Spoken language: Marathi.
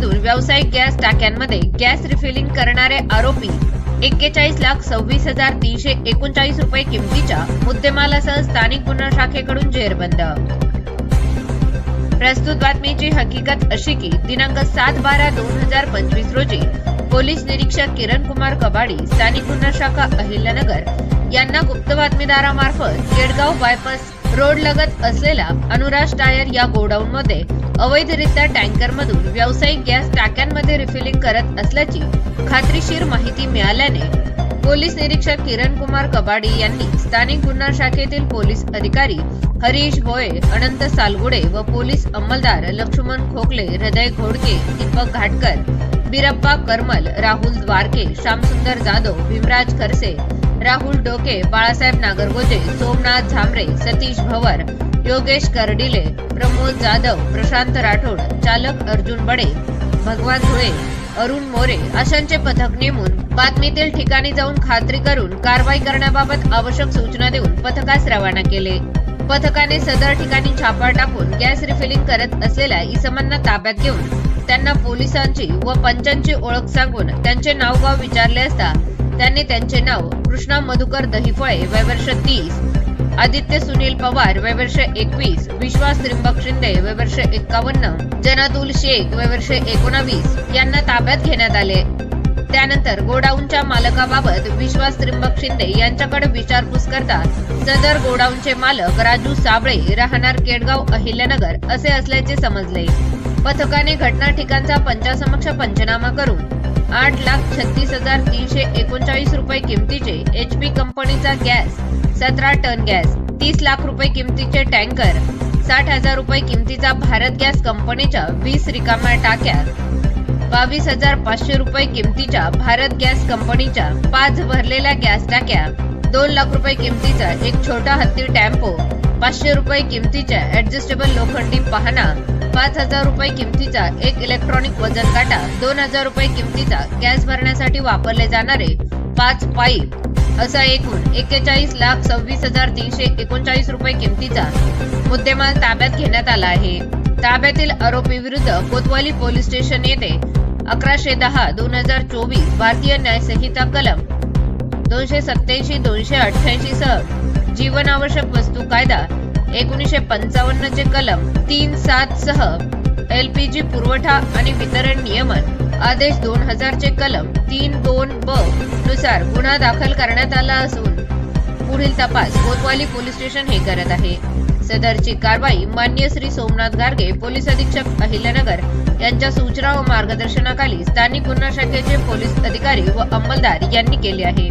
टँकरमधून व्यावसायिक गॅस टाक्यांमध्ये गॅस रिफिलिंग करणारे आरोपी 41,26,339 रुपये किमतीच्या मुद्देमालासह स्थानिक गुन्हा शाखेकडून जेरबंद। प्रस्तुत बातमीची हकीकत अशी की दिनांक 7/12/2025 रोजी पोलीस निरीक्षक किरण कुमार कबाडी, स्थानिक गुन्हा शाखा अहिल्यानगर यांना गुप्त बातमीदारामार्फत केडगाव बायपास रोड लगत असलेल्या अनुराज टायर या गोडाऊनमध्ये अवैधरित्या टँकरमधून व्यावसायिक गॅस टाक्यांमध्ये रिफिलिंग करत असल्याची खात्रीशीर माहिती मिळाल्याने पोलीस निरीक्षक किरण कुमार कबाडी यांनी स्थानिक गुन्हा शाखेतील पोलीस अधिकारी हरीश भोये, अनंत सालगुडे व पोलीस अंमलदार लक्ष्मण खोकले, हृदय घोडके, दीपक घाटकर, बिरप्पा करमल, राहुल द्वारके, श्यामसुंदर जाधव, भीमराज खरसे, राहुल डोके, बाळासाहेब नागरगोजे, सोमनाथ झांबरे, सतीश भवर, योगेश कर्डिले, प्रमोद जाधव, प्रशांत राठोड, चालक अर्जुन बडे, भगवान धुळे, अरुण मोरे अशांचे पथक नेमून बातमीतील ठिकाणी जाऊन खात्री करून कारवाई करण्याबाबत आवश्यक सूचना देऊन पथकास रवाना केले। पथकाने सदर ठिकाणी छापा टाकून गॅस रिफिलिंग करत असलेल्या इसमांना ताब्यात घेऊन त्यांना पोलिसांची व पंचांची ओळख सांगून त्यांचे नावगाव विचारले असता त्यांनी त्यांचे नाव कृष्णा मधुकर दहिफळे, वय वर्ष 30, आदित्य सुनील पवार, वय वर्ष 21, विश्वास त्रिंबक शिंदे, वय वर्ष 51, जनातुल शेख, वय वर्ष 19 यांना ताब्यात घेण्यात आले। त्यानंतर गोडाऊनच्या मालकाबाबत विश्वास त्रिंबक शिंदे यांच्याकडे विचारपूस करता सदर गोडाऊनचे मालक राजू साबळे, राहणार केडगाव अहिल्यानगर असे असल्याचे समजले। पथकाने घटना ठिकाणचा पंचासमक्ष पंचनामा करून 8,36,339 रुपये किमतीचे HP कंपनीचा गॅस, 17 टन गॅस, 30 लाख रुपये किमतीचे टँकर, 60,000 रुपये किमतीचा भारत गॅस कंपनीच्या 20 रिकाम्या टाक्या, 22,500 रुपये किमतीच्या भारत गॅस कंपनीच्या 5 भरलेल्या गॅस टाक्या, 2 लाख रुपये किमतीचा एक छोटा हत्ती टेम्पो, 500 रुपये किमतीच्या ऍडजस्टेबल लोखंडी पाहणा, 5,000 रुपये किमतीचा एक इलेक्ट्रॉनिक वजन काटा, 2,000 रुपये किमतीचा गॅस भरण्यासाठी वापरले जाणारे 5 पाईप असा एकूण 41,26,339 रुपये किमतीचा मुद्देमाल ताब्यात घेण्यात आला आहे। ताब्यातील आरोपी विरुद्ध कोतवाली पोलीस स्टेशन येथे 1110/2024 भारतीय न्याय संहिता कलम 287-288 सह जीवनावश्यक वस्तू कायदा 1955 चे कलम 3(7) सह LPG पुरवठा आणि वितरण नियमन आदेश 2000 चे कलम 3(2)(ब) नुसार गुन्हा दाखल करण्यात आला असून पुढील तपास कोतवाली पोलीस स्टेशन हे करत आहे। सदरची कारवाई माननीय श्री सोमनाथ गार्गे, पोलीस अधीक्षक अहिल्यानगर यांच्या सूचना व मार्गदर्शनाखाली स्थानिक गुन्हा शाखेचे पोलीस अधिकारी व अंमलदार यांनी केली आहे।